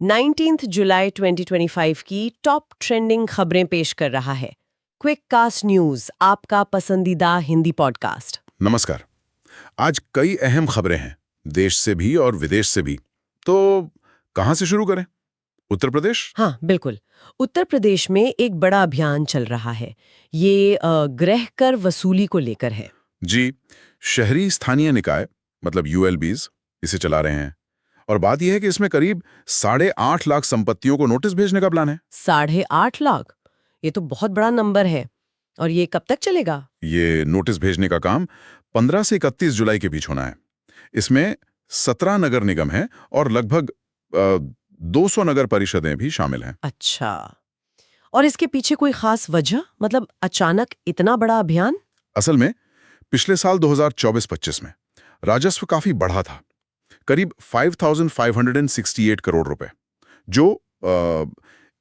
19 जुलाई 2025 की top trending खबरें पेश कर रहा है क्विक कास्ट न्यूज, आपका पसंदीदा हिंदी पॉडकास्ट। नमस्कार। आज कई अहम खबरें हैं, देश से भी और विदेश से भी। तो कहां से शुरू करें? उत्तर प्रदेश? हाँ, बिल्कुल। उत्तर प्रदेश में एक बड़ा अभियान चल रहा है। ये गृह कर वसूली को लेकर है। जी, शहरी स्थानीय निकाय मतलब यूएलबीज इसे चला रहे हैं। और बात यह है कि इसमें करीब 8.5 लाख संपत्तियों को नोटिस भेजने का प्लान है। 8.5 लाख, ये तो बहुत बड़ा नंबर है। और ये कब तक चलेगा? ये नोटिस भेजने का काम 15 से 31 जुलाई के बीच होना है। इसमें 17 नगर निगम हैं और लगभग 200 नगर परिषदें भी शामिल हैं। अच्छा, और इसके पीछे कोई खास वजह, मतलब अचानक इतना बड़ा अभियान? असल में पिछले साल 2024-25 में राजस्व काफी बढ़ा था, करीब 5,568 करोड़ रुपए, जो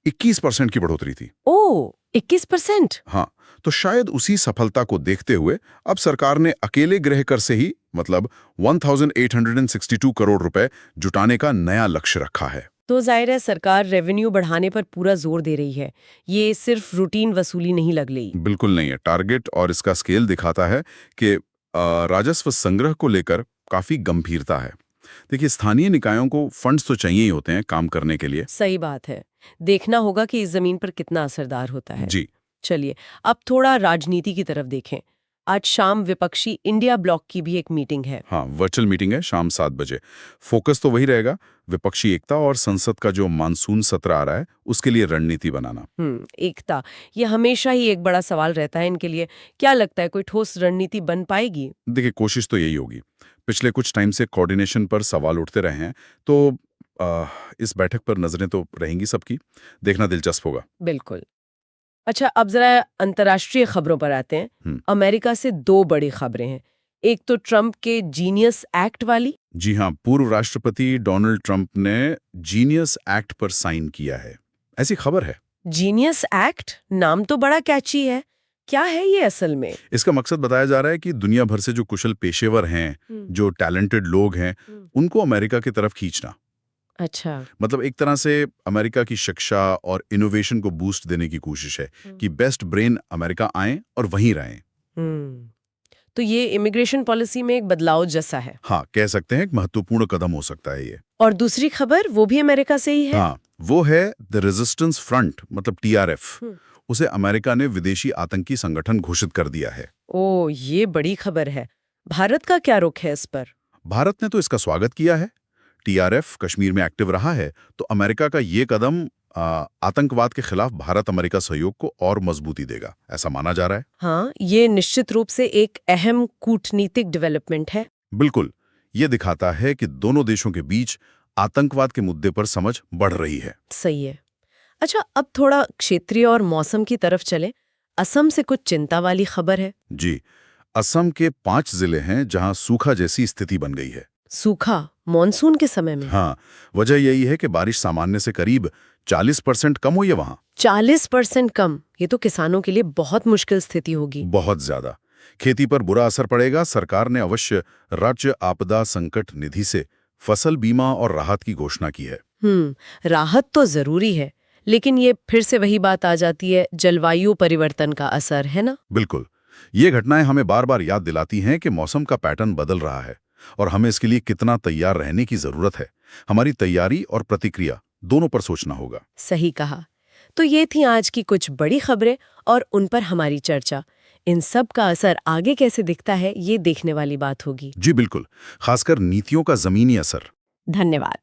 21% की बढ़ोतरी थी। ओह, 21%? हाँ, तो शायद उसी सफलता को देखते हुए अब सरकार ने अकेले गृह कर से ही मतलब 1,862 करोड़ रुपए जुटाने का नया लक्ष्य रखा है। तो जाहिर है सरकार रेवेन्यू बढ़ाने पर पूरा जोर दे रही है। ये सिर्फ रूटीन वसूली नहीं लग रही। बिल्कुल नहीं है। टारगेट और इसका स्केल दिखाता है कि राजस्व संग्रह को लेकर काफी गंभीरता है। देखिए, स्थानीय निकायों को फंड्स तो चाहिए ही होते हैं काम करने के लिए। सही बात है। देखना होगा कि इस जमीन पर कितना असरदार होता है। जी, चलिए, अब थोड़ा राजनीति की तरफ देखें। आज शाम विपक्षी इंडिया ब्लॉक की भी एक मीटिंग है। हाँ, वर्चुअल मीटिंग है शाम 7 बजे। फोकस तो वही रहेगा, विपक्षी एकता और संसद का जो मानसून सत्र आ रहा है उसके लिए रणनीति बनाना। एकता, ये हमेशा ही एक बड़ा सवाल रहता है इनके लिए। क्या लगता है, कोई ठोस रणनीति बन पाएगी? देखिए, कोशिश तो यही होगी। पिछले कुछ टाइम से कोऑर्डिनेशन पर सवाल उठते रहे हैं, तो इस बैठक पर नजरें तो रहेंगी सबकी। देखना दिलचस्प होगा। बिल्कुल। अच्छा, अब जरा अंतर्राष्ट्रीय खबरों पर आते हैं। अमेरिका से दो बड़ी खबरें हैं। एक तो ट्रंप के जीनियस एक्ट वाली। जी हाँ, पूर्व राष्ट्रपति डोनाल्ड ट्रंप ने जीनियस एक्ट पर साइन किया है, ऐसी खबर है। जीनियस एक्ट, नाम तो बड़ा कैची है। क्या है ये असल में? इसका मकसद बताया जा रहा है कि दुनिया भर से जो कुशल पेशेवर हैं, जो टैलेंटेड लोग हैं, उनको अमेरिका की तरफ खींचना। अच्छा। मतलब एक तरह से अमेरिका की शिक्षा और इनोवेशन को बूस्ट देने की कोशिश है कि बेस्ट ब्रेन अमेरिका आए और वहीं रहें। तो ये इमिग्रेशन पॉलिसी में एक बदलाव जैसा है। हाँ, कह सकते हैं एक महत्वपूर्ण कदम हो सकता है ये। और दूसरी खबर, वो भी अमेरिका से ही है। हाँ, वो है द रेजिस्टेंस फ्रंट मतलब टीआरएफ। उसे अमेरिका ने विदेशी आतंकी संगठन घोषित कर दिया है। ओ, ये बड़ी खबर है। भारत का क्या रुख है इस पर? भारत ने तो इसका स्वागत किया है। टीआरएफ कश्मीर में एक्टिव रहा है, तो अमेरिका का ये कदम आतंकवाद के खिलाफ भारत अमेरिका सहयोग को और मजबूती देगा, ऐसा माना जा रहा है। हाँ, ये निश्चित रूप से एक अहम कूटनीतिक डेवलपमेंट है। बिल्कुल, ये दिखाता है कि दोनों देशों के बीच आतंकवाद के मुद्दे पर समझ बढ़ रही है। सही है। अच्छा, अब थोड़ा क्षेत्रीय और मौसम की तरफ चले। असम से कुछ चिंता वाली खबर है। जी, असम के 5 जिले हैं जहां सूखा जैसी स्थिति बन गई है। सूखा मॉनसून के समय में? हाँ, वजह यही है कि बारिश सामान्य से करीब 40% कम हुई है वहां। 40% कम? ये तो किसानों के लिए बहुत मुश्किल स्थिति होगी। बहुत ज्यादा। खेती पर बुरा असर पड़ेगा। सरकार ने अवश्य राज्य आपदा संकट निधि से फसल बीमा और राहत की घोषणा की है। राहत तो जरूरी है, लेकिन ये फिर से वही बात आ जाती है, जलवायु परिवर्तन का असर, है ना? बिल्कुल, ये घटनाएं हमें बार बार याद दिलाती हैं कि मौसम का पैटर्न बदल रहा है और हमें इसके लिए कितना तैयार रहने की जरूरत है। हमारी तैयारी और प्रतिक्रिया दोनों पर सोचना होगा। सही कहा। तो ये थी आज की कुछ बड़ी खबरें और उन पर हमारी चर्चा। इन सब का असर आगे कैसे दिखता है, ये देखने वाली बात होगी। जी बिल्कुल, खासकर नीतियों का जमीनी असर। धन्यवाद।